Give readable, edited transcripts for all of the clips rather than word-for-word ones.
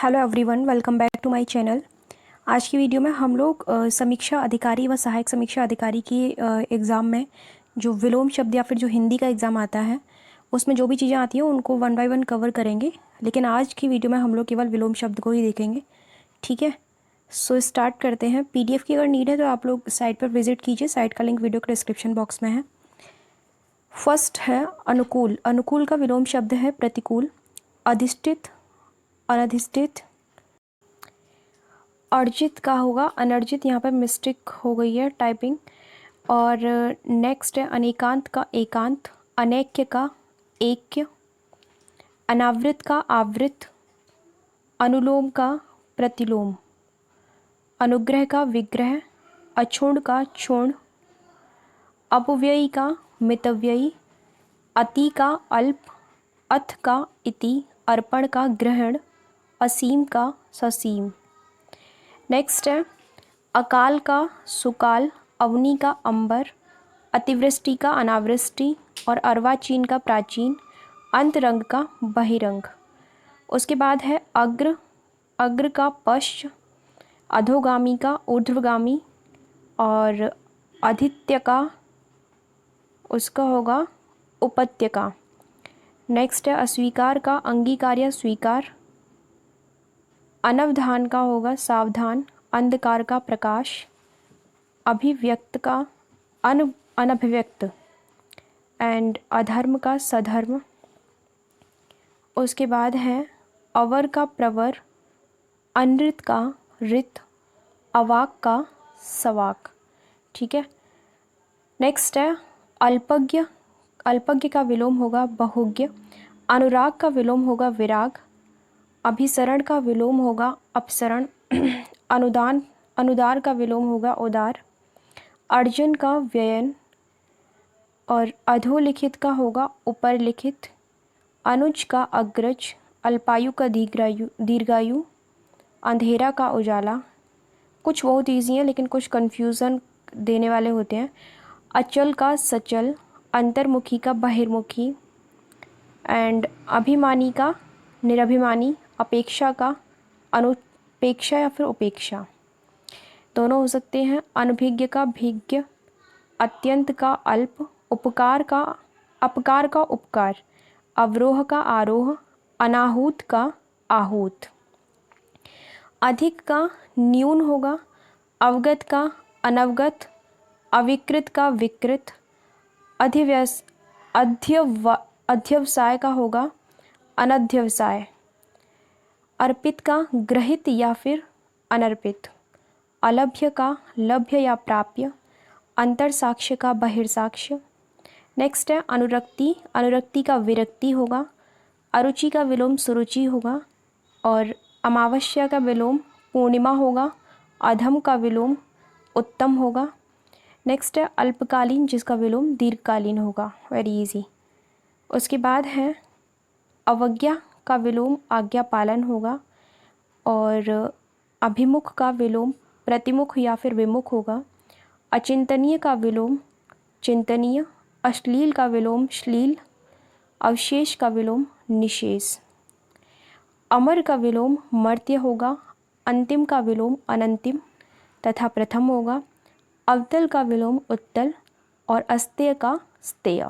Hello everyone, welcome back to my channel. आज की video में हम लोग समीक्षा अधिकारी व सहायक समीक्षा अधिकारी की एग्ज़ाम में जो विलोम शब्द या फिर जो हिंदी का एग्ज़ाम आता है उसमें जो भी चीज़ें आती हैं उनको वन बाय वन कवर करेंगे। लेकिन आज की वीडियो में हम लोग केवल विलोम शब्द को ही देखेंगे, ठीक है। सो स्टार्ट करते हैं। PDF की अगर नीड है तो आप लोग साइट पर विजिट कीजिए, साइट का लिंक वीडियो के डिस्क्रिप्शन बॉक्स में है। फर्स्ट है अनुकूल। अनुकूल का विलोम शब्द है प्रतिकूल। अधिष्ठित, अनधिष्ठित। अर्जित का होगा अनर्जित, यहाँ पर मिस्टेक हो गई है टाइपिंग। और नेक्स्ट है अनेकांत का एकांत, अनैक्य का ऐक्य, अनावृत का आवृत, अनुलोम का प्रतिलोम, अनुग्रह का विग्रह, अक्षुण्ण का क्षुण्ण, अपव्ययी का मितव्ययी, अति का अल्प, अथ का इति, अर्पण का ग्रहण, असीम का ससीम। नेक्स्ट है अकाल का सुकाल, अवनी का अंबर, अतिवृष्टि का अनावृष्टि और अर्वाचीन का प्राचीन, अंतरंग का बहिरंग। उसके बाद है अग्र, अग्र का पश्च, अधोगामी का ऊर्ध्वगामी और आदित्य का उसका होगा उपत्यका। नेक्स्ट है अस्वीकार का अंगीकार या स्वीकार, अनवधान का होगा सावधान, अंधकार का प्रकाश, अभिव्यक्त का अनभिव्यक्त एंड अधर्म का सधर्म। उसके बाद है अवर का प्रवर, अनृत का ऋत, अवाक का सवाक, ठीक है। नेक्स्ट है अल्पज्ञ। अल्पज्ञ का विलोम होगा बहुज्ञ। अनुराग का विलोम होगा विराग। अभिसरण का विलोम होगा अपसरण। अनुदान, अनुदार का विलोम होगा उदार। अर्जुन का व्ययन और अधोलिखित का होगा ऊपर लिखित। अनुज का अग्रज, अल्पायु का दीर्घायु, अंधेरा का उजाला। कुछ बहुत ईजी हैं लेकिन कुछ कन्फ्यूज़न देने वाले होते हैं। अचल का सचल, अंतर्मुखी का बहिर्मुखी एंड अभिमानी का निरभिमानी, अपेक्षा का अनुपेक्षा या फिर उपेक्षा, दोनों हो सकते हैं। अनभिज्ञ का भिज्ञ, अत्यंत का अल्प, उपकार का अपकार का उपकार, अवरोह का आरोह, अनाहूत का आहूत। अधिक का न्यून होगा, अवगत का अनवगत, अविकृत का विकृत, अध्यवसाय का होगा अनध्यवसाय, अर्पित का ग्रहित या फिर अनर्पित, अलभ्य का लभ्य या प्राप्य, अंतर साक्ष्य का बहिर्साक्ष्य। नेक्स्ट है अनुरक्ति। अनुरक्ति का विरक्ति होगा। अरुचि का विलोम सुरुचि होगा और अमावस्या का विलोम पूर्णिमा होगा। अधम का विलोम उत्तम होगा। नेक्स्ट है अल्पकालीन, जिसका विलोम दीर्घकालीन होगा। Very easy. उसके बाद है अवज्ञा का विलोम आज्ञा पालन होगा और अभिमुख का विलोम प्रतिमुख या फिर विमुख होगा। अचिंतनीय का विलोम चिंतनीय, अश्लील का विलोम श्लील, अवशेष का विलोम निशेष। अमर का विलोम मर्त्य होगा। अंतिम का विलोम अनंतिम तथा प्रथम होगा। अवतल का विलोम उत्तल और अस्तेय का स्तेय।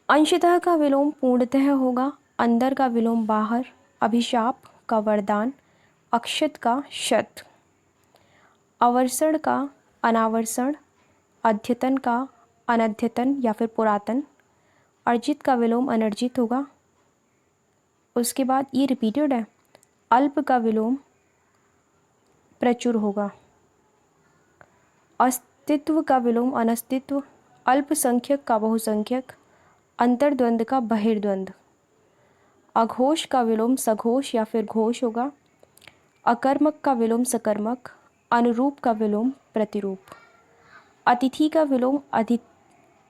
अंशतः का विलोम पूर्णतः होगा। अंदर का विलोम बाहर, अभिशाप का वरदान, अक्षत का शत। अवर्षण का अनावर्षण, अद्यतन का अनद्यतन या फिर पुरातन। अर्जित का विलोम अनर्जित होगा। उसके बाद ये रिपीटेड है। अल्प का विलोम प्रचुर होगा। अस्तित्व का विलोम अनस्तित्व, अल्पसंख्यक का बहुसंख्यक, अंतर्द्वंद का बहिर्द्वंद। अघोष का विलोम सघोष या फिर घोष होगा। अकर्मक का विलोम सकर्मक, अनुरूप का विलोम प्रतिरूप। अतिथि का विलोम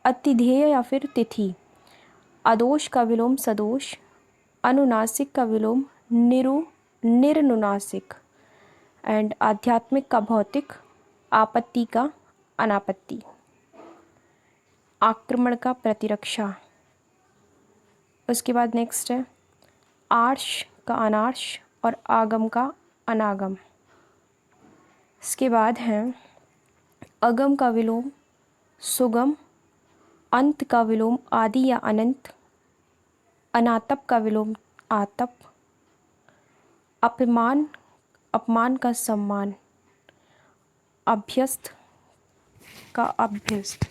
अतिथेय या फिर तिथि। अदोष का विलोम सदोष, अनुनासिक का विलोम निर्नुनासिक एंड आध्यात्मिक का भौतिक, आपत्ति का अनापत्ति। आक्रमण का प्रतिरक्षा। उसके बाद नेक्स्ट है आर्ष का अनार्ष, और आगम का अनागम। इसके बाद है अगम का विलोम सुगम, अंत का विलोम आदि या अनंत, अनातप का विलोम आतप, अपमान अपमान का सम्मान, अभ्यस्त का अभ्यस्त।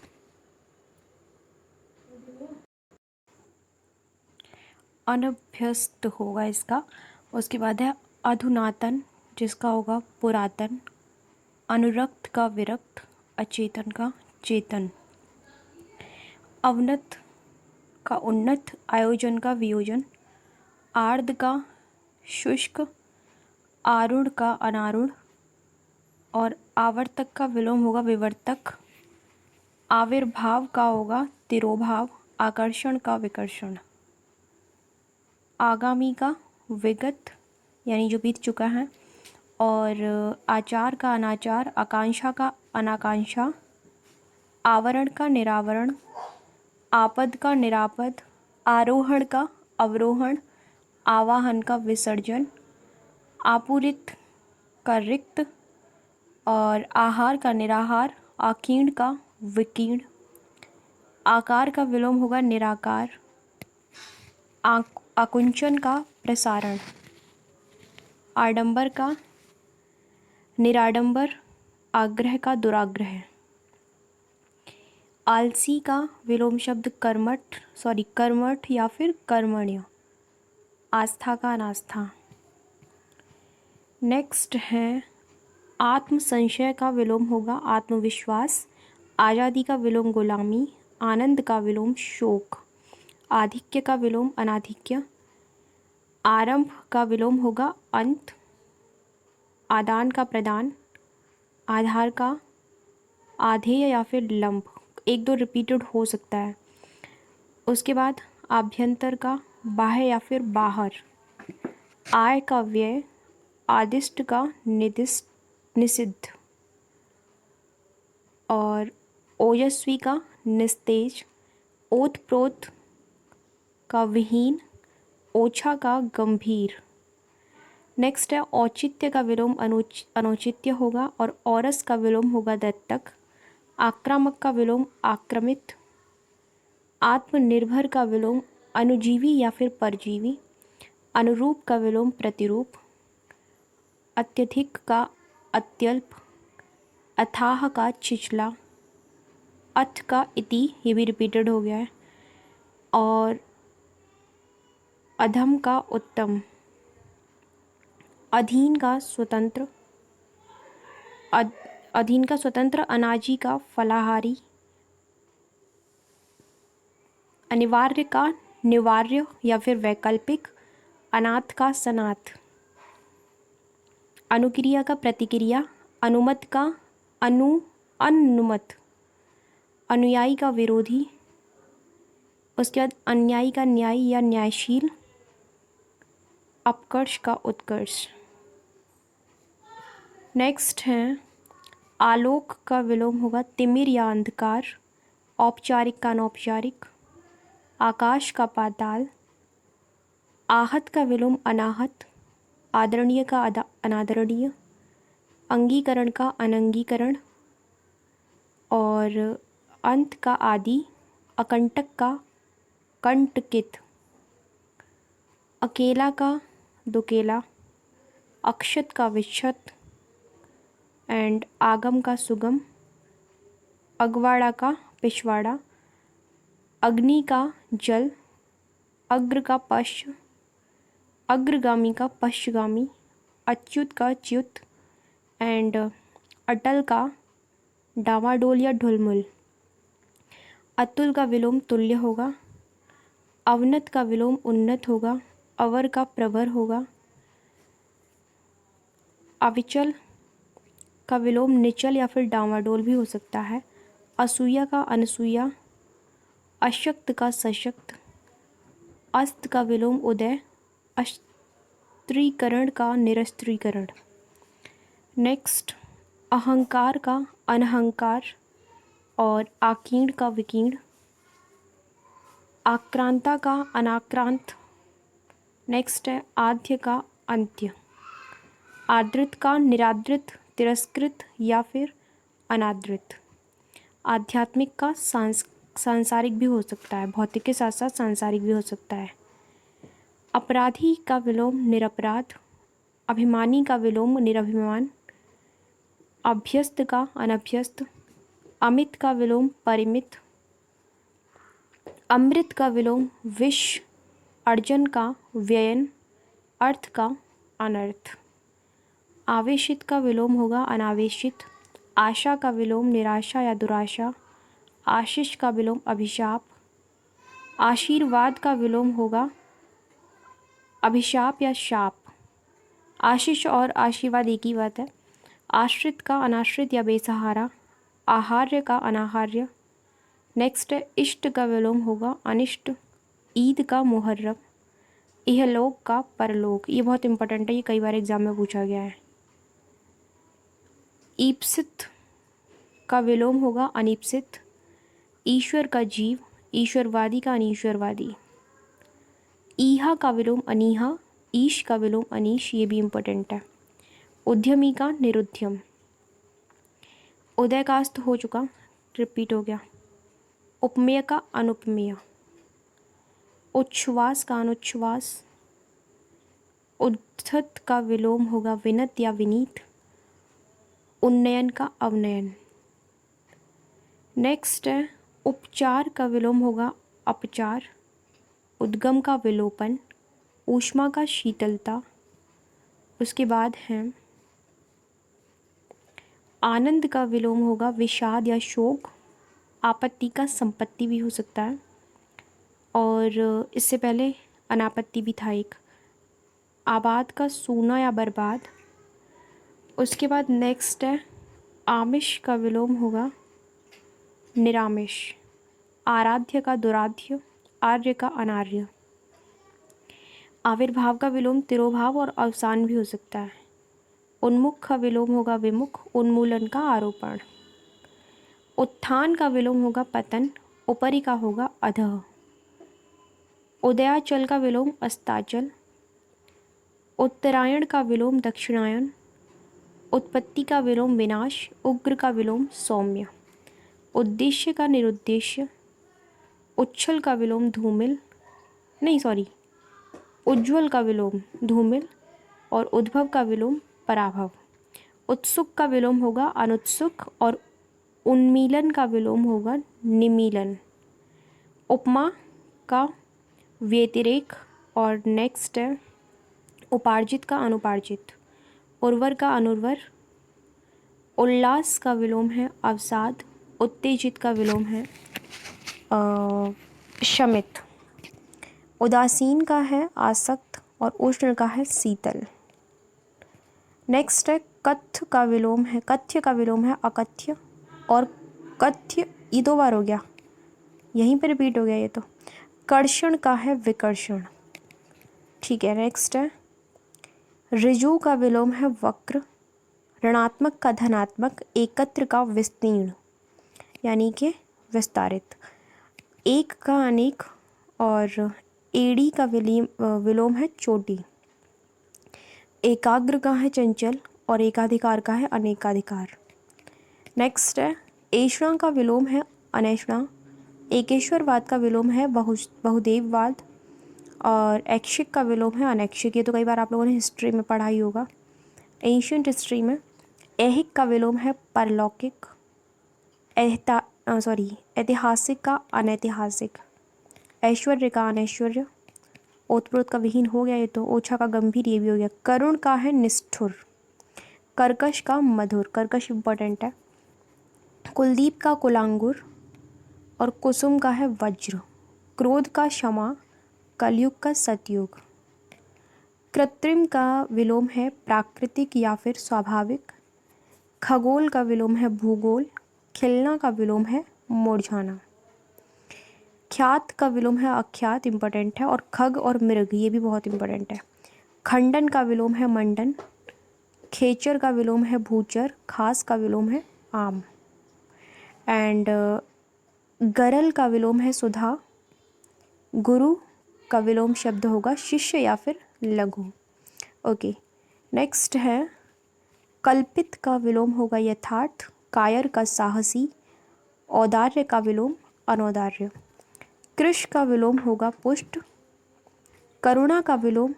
अनभ्यस्त होगा इसका। उसके बाद है अधुनातन, जिसका होगा पुरातन, अनुरक्त का विरक्त, अचेतन का चेतन, अवनत का उन्नत, आयोजन का वियोजन, आर्द्र का शुष्क, आरूढ़ का अनारूढ़, और आवर्तक का विलोम होगा विवर्तक, आविर्भाव का होगा तिरोभाव, आकर्षण का विकर्षण, आगामी का विगत यानी जो बीत चुका है, और आचार का अनाचार, आकांक्षा का अनाकांक्षा, आवरण का निरावरण, आपद का निरापद, आरोहण का अवरोहण, आवाहन का विसर्जन, आपूरित का रिक्त, और आहार का निराहार, आकीर्ण का विकीर्ण, आकार का विलोम होगा निराकार, आकुंचन का प्रसारण, आडंबर का निराडंबर, आग्रह का दुराग्रह, आलसी का विलोम शब्द कर्मठ या फिर कर्मण्य, आस्था का अनास्था। नेक्स्ट है आत्म संशय का विलोम होगा आत्मविश्वास, आज़ादी का विलोम गुलामी, आनंद का विलोम शोक, आधिक्य का विलोम अनाधिक्य, आरंभ का विलोम होगा अंत, आदान का प्रदान, आधार का आधेय या फिर लंब, एक दो रिपीटेड हो सकता है। उसके बाद आभ्यंतर का बाह्य या फिर बाहर, आय का व्यय, आदिष्ट का निषिद्ध, और ओजस्वी का निस्तेज, ओतप्रोत का विहीन, ओछा का गंभीर। नेक्स्ट है औचित्य का विलोम अनौचित्य होगा, और औरस का विलोम होगा दत्तक, आक्रामक का विलोम आक्रमित, आत्मनिर्भर का विलोम अनुजीवी या फिर परजीवी, अनुरूप का विलोम प्रतिरूप, अत्यधिक का अत्यल्प, अथाह का छिछला, अथ का इति, ये भी रिपीटेड हो गया है, और अधम का उत्तम, अधीन का स्वतंत्र, अधीन का स्वतंत्र, अनाजी का फलाहारी, अनिवार्य का निवार्य या फिर वैकल्पिक, अनाथ का सनाथ, अनुक्रिया का प्रतिक्रिया, अनुमत का अनुमत, अनुयायी का विरोधी, उसके बाद अन्यायी का न्यायी या न्यायशील, अपकर्ष का उत्कर्ष। नेक्स्ट है आलोक का विलोम होगा तिमिर या अंधकार, औपचारिक का अनौपचारिक, आकाश का पाताल, आहत का विलोम अनाहत, आदरणीय का अनादरणीय, अंगीकरण का अनंगीकरण, और अंत का आदि, अकंटक का कंटकित, अकेला का दुकेला, अक्षत का विक्षत, एंड आगम का सुगम, अगवाड़ा का पिछवाड़ा, अग्नि का जल, अग्र का पश्च, अग्रगामी का पश्चगामी, अच्युत का च्युत, एंड अटल का डामाडोल या ढुलमुल। अतुल का विलोम तुल्य होगा, अवनत का विलोम उन्नत होगा, अवर का प्रवर होगा, अविचल का विलोम निचल या फिर डामाडोल भी हो सकता है, असूया का अनसूया, अशक्त का सशक्त, अस्त का विलोम उदय, अस्त्रीकरण का निरस्त्रीकरण। नेक्स्ट अहंकार का अनहंकार, और आकीर्ण का विकीर्ण, आक्रांता का अनाक्रांत। नेक्स्ट है आद्य का अंत्य। आदृत का निरादृत, तिरस्कृत या फिर अनादृत। आध्यात्मिक का सांसारिक भी हो सकता है, भौतिक के साथ साथ सांसारिक भी हो सकता है। अपराधी का विलोम निरपराध, अभिमानी का विलोम निरभिमान, अभ्यस्त का अनभ्यस्त, अमित का विलोम परिमित, अमृत का विलोम विष, अर्जन का व्ययन, अर्थ का अनर्थ। आवेशित का विलोम होगा अनावेशित, आशा का विलोम निराशा या दुराशा, आशीष का विलोम अभिशाप, आशीर्वाद का विलोम होगा अभिशाप या शाप। आशीष और आशीर्वाद एक ही बात है। आश्रित का अनाश्रित या बेसहारा, आहार्य का अनाहार्य। नेक्स्ट है इष्ट का विलोम होगा अनिष्ट, ईद का मुहर्रम, इहलोक का परलोक। ये बहुत इंपॉर्टेंट है, ये कई बार एग्जाम में पूछा गया है। ईप्सित का विलोम होगा अनीप्सित, ईश्वर का जीव, ईश्वरवादी का अनीश्वरवादी। ईहा का विलोम अनीहा, ईश का विलोम अनीश, ये भी इम्पोर्टेंट है। उद्यमी का निरुद्यम। उदय कास्त हो चुका, रिपीट हो गया। उपमेय का अनुपमेय। उच्छ्वास का अनुच्छ्वास। उद्धत का विलोम होगा विनत या विनीत, उन्नयन का अवनयन। नेक्स्ट है उपचार का विलोम होगा अपचार, उद्गम का विलोपन, ऊष्मा का शीतलता। उसके बाद है आनंद का विलोम होगा विषाद या शोक, आपत्ति का संपत्ति भी हो सकता है, और इससे पहले अनापत्ति भी था एक। आबाद का सूना या बर्बाद। उसके बाद नेक्स्ट है आमिष का विलोम होगा निरामिष, आराध्य का दुराध्य, आर्य का अनार्य। आविर्भाव का विलोम तिरोभाव और अवसान भी हो सकता है। उन्मुख का विलोम होगा विमुख, उन्मूलन का आरोपण। उत्थान का विलोम होगा पतन, ऊपरी का होगा अधः। उदयाचल का विलोम अस्ताचल, उत्तरायण का विलोम दक्षिणायन, उत्पत्ति का विलोम विनाश, उग्र का विलोम सौम्य। उद्देश्य का निरुद्देश्य, उच्छल का विलोम धूमिल, उज्ज्वल का विलोम धूमिल, और उद्भव का विलोम पराभव। उत्सुक का विलोम होगा अनुत्सुक, और उन्मीलन का विलोम होगा निमीलन। उपमा का व्यतिरेक, और नेक्स्ट है उपार्जित का अनुपार्जित, उर्वर का अनुर्वर। उल्लास का विलोम है अवसाद, उत्तेजित का विलोम है शमित। उदासीन का है आसक्त, और उष्ण का है शीतल। नेक्स्ट है कथ्य का विलोम है अकथ्य, और कथ्य ये 2 बार हो गया, यहीं पर रिपीट हो गया ये तो। कर्षण का है विकर्षण। ठीक है, नेक्स्ट है ऋजु का विलोम है वक्र, ऋणात्मक का धनात्मक, एकत्र का विस्तीर्ण यानी कि विस्तारित। एक का अनेक, और एड़ी का विलोम है चोटी। एकाग्र का है चंचल, और एकाधिकार का है अनेकाधिकार। नेक्स्ट है ऐषणा का विलोम है अनैषणा, एकेश्वरवाद का विलोम है बहुदेववाद, और ऐच्छिक का विलोम है अनैच्छिक। ये तो कई बार आप लोगों ने हिस्ट्री में पढ़ा ही होगा, एंशियंट हिस्ट्री में। ऐहिक का विलोम है परलौकिक, ऐतिहासिक का अनैतिहासिक, ऐश्वर्य का अनैश्वर्य। ओतप्रोत का विहीन हो गया ये तो। ओछा का गंभीर, ये भी हो गया। करुण का है निष्ठुर, कर्कश का मधुर, कर्कश इंपॉर्टेंट है। कुलदीप का कुलांगुर, और कुसुम का है वज्र। क्रोध का क्षमा, कलयुग का सतयुग। कृत्रिम का विलोम है प्राकृतिक या फिर स्वाभाविक। खगोल का विलोम है भूगोल, खिलना का विलोम है मुरझाना। ख्यात का विलोम है अख्यात, इंपॉर्टेंट है। और खग और मृग, ये भी बहुत इंपॉर्टेंट है। खंडन का विलोम है मंडन, खेचर का विलोम है भूचर, खास का विलोम है आम। एंड गरल का विलोम है सुधा। गुरु का विलोम शब्द होगा शिष्य या फिर लघु। ओके, नेक्स्ट है कल्पित का विलोम होगा यथार्थ, कायर का साहसी, औदार्य का विलोम अनौदार्य, कृश का विलोम होगा पुष्ट, करुणा का विलोम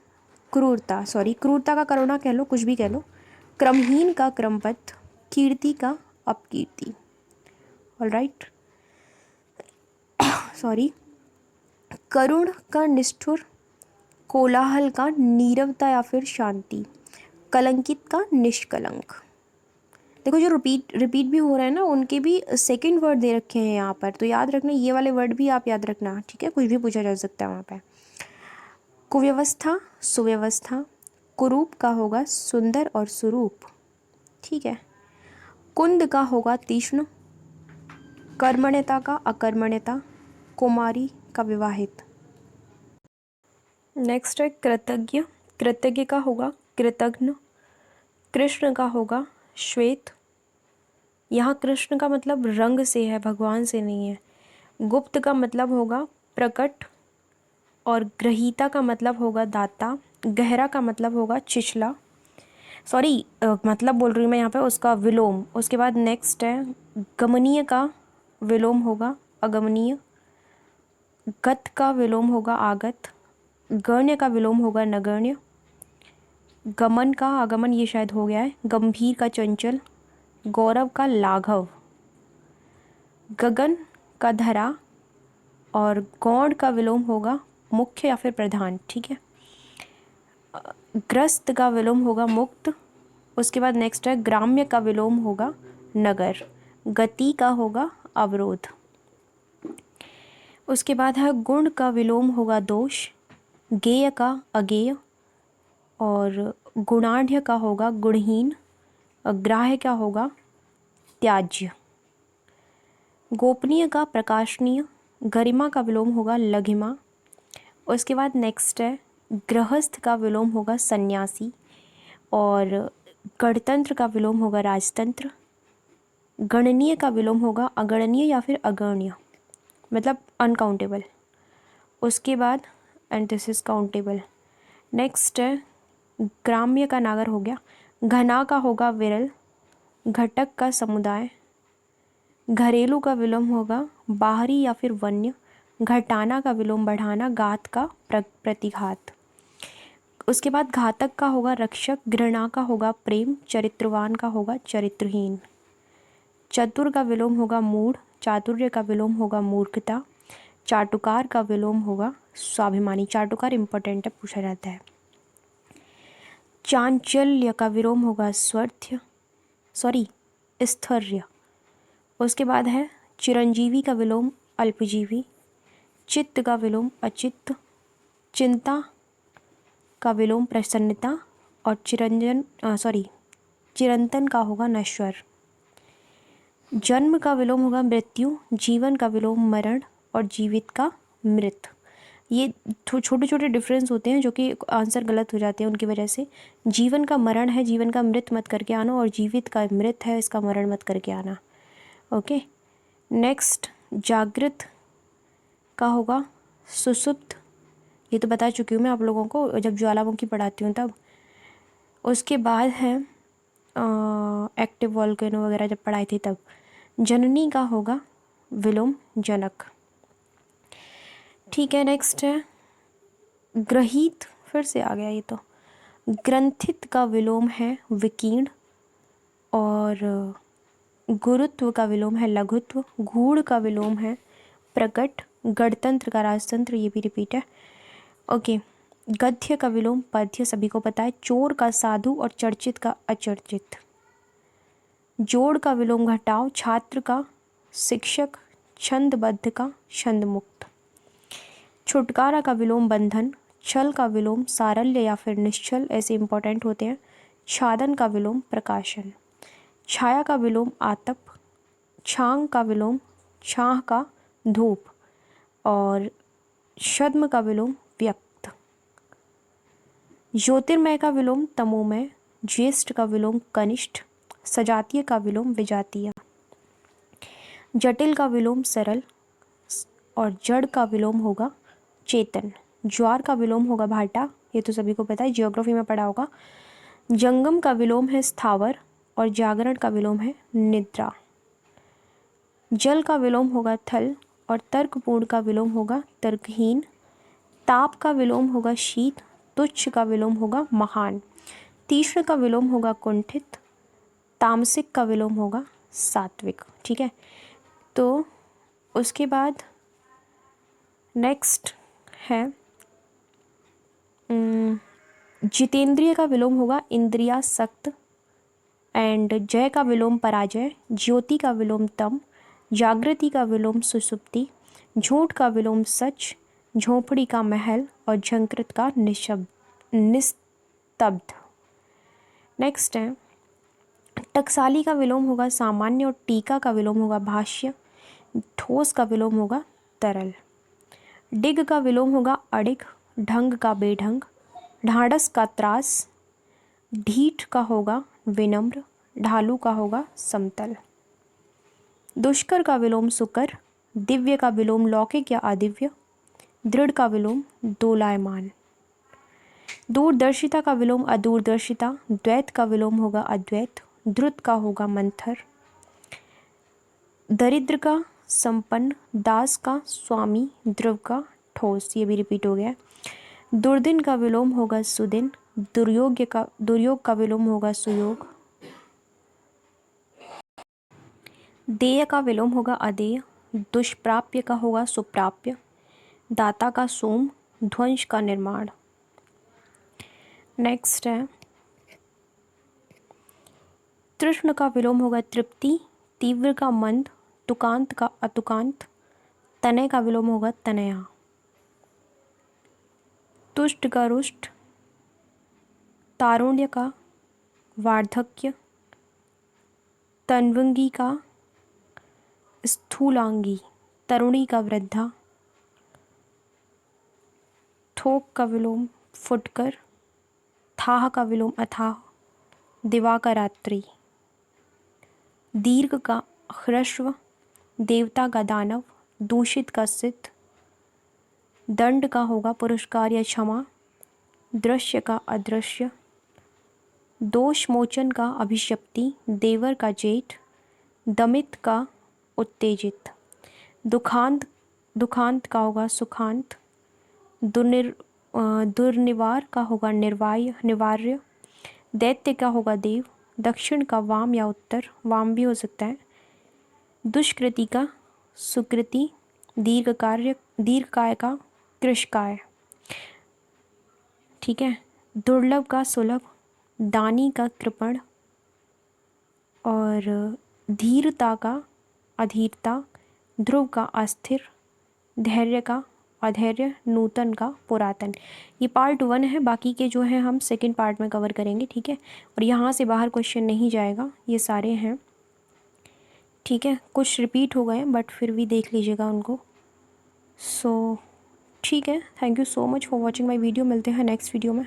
क्रूरता, सॉरी क्रूरता का करुणा कह लो, कुछ भी कह लो, क्रमहीन का क्रमबद्ध, कीर्ति का अपकीर्ति। ऑलराइट, सॉरी, करुण का निष्ठुर, कोलाहल का नीरवता या फिर शांति, कलंकित का निष्कलंक। देखो जो रिपीट भी हो रहे हैं ना, उनके भी सेकंड वर्ड दे रखे हैं यहाँ पर, तो याद रखना ये वाले वर्ड भी आप याद रखना, ठीक है, कुछ भी पूछा जा सकता है वहाँ पे। कुव्यवस्था, सुव्यवस्था, कुरूप का होगा सुंदर और सुरूप, ठीक है, कुंद का होगा तीक्ष्ण, कर्मण्यता का अकर्मण्यता, कुमारी का विवाहित। नेक्स्ट है कृतज्ञ, कृतज्ञ का होगा कृतघ्न, कृष्ण का होगा श्वेत, यहाँ कृष्ण का मतलब रंग से है, भगवान से नहीं है। गुप्त का मतलब होगा प्रकट, और ग्रहीता का मतलब होगा दाता, गहरा का मतलब होगा छिछला, सॉरी मतलब बोल रही हूँ मैं यहाँ पे उसका विलोम। उसके बाद नेक्स्ट है गमनीय का विलोम होगा अगमनीय, गत का विलोम होगा आगत, गण्य का विलोम होगा नगण्य, गमन का आगमन ये शायद हो गया है, गंभीर का चंचल, गौरव का लाघव, गगन का धरा, और गौड़ का विलोम होगा मुख्य या फिर प्रधान, ठीक है। ग्रस्त का विलोम होगा मुक्त। उसके बाद नेक्स्ट है ग्राम्य का विलोम होगा नगर, गति का होगा अवरोध। उसके बाद है गुण का विलोम होगा दोष, गेय का अगेय, और गुणाढ़ का होगा गुणहीन, ग्राह्य का होगा त्याज्य, गोपनीय का प्रकाशनीय, गरिमा का विलोम होगा लघिमा। उसके बाद नेक्स्ट है गृहस्थ का विलोम होगा सन्यासी, और गणतंत्र का विलोम होगा राजतंत्र, गणनीय का विलोम होगा अगणनीय या फिर अगण्य, मतलब अनकाउंटेबल। उसके बाद and this is countable. Next है ग्राम्य का नागर हो गया, घना का होगा विरल, घटक का समुदाय, घरेलू का विलोम होगा बाहरी या फिर वन्य, घटाना का विलोम बढ़ाना, घात का प्रतिघात। उसके बाद घातक का होगा रक्षक, घृणा का होगा प्रेम, चरित्रवान का होगा चरित्रहीन, चतुर का विलोम होगा मूढ़, चातुर्य का विलोम होगा मूर्खता, चाटुकार का विलोम होगा स्वाभिमानी। चाटुकार इंपॉर्टेंट है, पूछा जाता है। चांचल्य का विलोम होगा स्वार्थ्य, सॉरी स्थैर्य। उसके बाद है चिरंजीवी का विलोम अल्पजीवी, चित्त का विलोम अचित्त, चिंता का विलोम प्रसन्नता, और चिरंतन का होगा नश्वर। जन्म का विलोम होगा मृत्यु, जीवन का विलोम मरण, और जीवित का मृत। ये छोटे छोटे डिफरेंस होते हैं जो कि आंसर गलत हो जाते हैं उनकी वजह से। जीवन का मरण है, जीवन का मृत मत करके आना, और जीवित का मृत है, इसका मरण मत करके आना। ओके, नेक्स्ट जागृत का होगा सुसुप्त, ये तो बता चुकी हूँ मैं आप लोगों को जब ज्वालामुखी पढ़ाती हूँ तब। उसके बाद है एक्टिव वॉल्केनो वगैरह जब पढ़ाई थी तब। जननी का होगा विलोम जनक, ठीक है। नेक्स्ट है ग्रहित, फिर से आ गया ये तो। ग्रंथित का विलोम है विकीर्ण, और गुरुत्व का विलोम है लघुत्व, गूढ़ का विलोम है प्रकट, गणतंत्र का राजतंत्र, ये भी रिपीट है। ओके, गद्य का विलोम पद्य, सभी को पता है। चोर का साधु, और चर्चित का अचर्चित। जोड़ का विलोम घटाव, छात्र का शिक्षक, छंदबद्ध का छंदमुक्त। छुटकारा का विलोम बंधन, छल का विलोम सारल्य या फिर निश्चल, ऐसे इंपॉर्टेंट होते हैं। छादन का विलोम प्रकाशन, छाया का विलोम आतप, छांग का विलोम छाह का धूप, और छद्म का विलोम व्यक्त। ज्योतिर्मय का विलोम तमोमय, ज्येष्ठ का विलोम कनिष्ठ, सजातीय का विलोम विजातीय, जटिल का विलोम सरल, और जड़ का विलोम होगा चेतन। ज्वार का विलोम होगा भाटा, ये तो सभी को पता है, जियोग्राफी में पढ़ा होगा। जंगम का विलोम है स्थावर, और जागरण का विलोम है निद्रा। जल का विलोम होगा थल और तर्कपूर्ण का विलोम होगा तर्कहीन। ताप का विलोम होगा शीत, तुच्छ का विलोम होगा महान। तीक्ष्ण का विलोम होगा कुंठित, तामसिक का विलोम होगा सात्विक। ठीक है, तो उसके बाद नेक्स्ट है जितेंद्रिय का विलोम होगा इंद्रियासक्त। एंड जय का विलोम पराजय, ज्योति का विलोम तम, जागृति का विलोम सुसुप्ति, झूठ का विलोम सच, झोपड़ी का महल और झंकृत का निस्तब्ध। नेक्स्ट है टकसाली का विलोम होगा सामान्य और टीका का विलोम होगा भाष्य। ठोस का विलोम होगा तरल। डिग का विलोम होगा अडिग, ढंग का बेढंग, ढाढ़स का त्रास, ढीठ का होगा विनम्र, ढालू का होगा समतल। दुष्कर का विलोम सुकर, दिव्य का विलोम लौकिक या अदिव्य, दृढ़ का विलोम दोलायमान। दूरदर्शिता का विलोम अदूरदर्शिता, द्वैत का विलोम होगा अद्वैत, द्रुत का होगा मंथर। दरिद्र का संपन्न, दास का स्वामी, द्रव का ठोस, ये भी रिपीट हो गया। दुर्दिन का विलोम होगा सुदिन, दुर्योग का विलोम होगा सुयोग। देय का विलोम होगा अदेय, दुष्प्राप्य का होगा सुप्राप्य, दाता का सोम, ध्वंस का निर्माण। नेक्स्ट है तृष्ण का विलोम होगा तृप्ति, तीव्र का मंद, तुकांत का अतुकांत, तनय का विलोम होगा तनया। तुष्ट का रुष्ट, तारुण्य का वार्धक्य, तन्वंगी का स्थूलांगी, तरुणी का वृद्धा। थोक का विलोम फुटकर, थाह का विलोम अथाह, दिवा का रात्रि। दीर्घ का ह्रस्व, देवता का दानव, दूषित का सिद्ध। दंड का होगा पुरस्कार या क्षमा, दृश्य का अदृश्य। दोष मोचन का अभिशप्ति, देवर का जेठ, दमित का उत्तेजित। दुखांत का होगा सुखांत, दुर्निवार का होगा निवार्य, दैत्य का होगा देव, दक्षिण का वाम या उत्तर, वाम भी हो सकता है, दुष्कृति का सुकृति, दीर्घकाय का कृशकाय। ठीक है, दुर्लभ का सुलभ, दानी का कृपण और धीरता का अधीरता, ध्रुव का अस्थिर, धैर्य का अधैर्य, नूतन का पुरातन। ये पार्ट 1 है, बाकी के जो है हम सेकंड पार्ट में कवर करेंगे। ठीक है, और यहाँ से बाहर क्वेश्चन नहीं जाएगा, ये सारे हैं। ठीक है, कुछ रिपीट हो गए बट फिर भी देख लीजिएगा उनको। सो ठीक है, thank you so much for watching my video. मिलते हैं नेक्स्ट वीडियो में।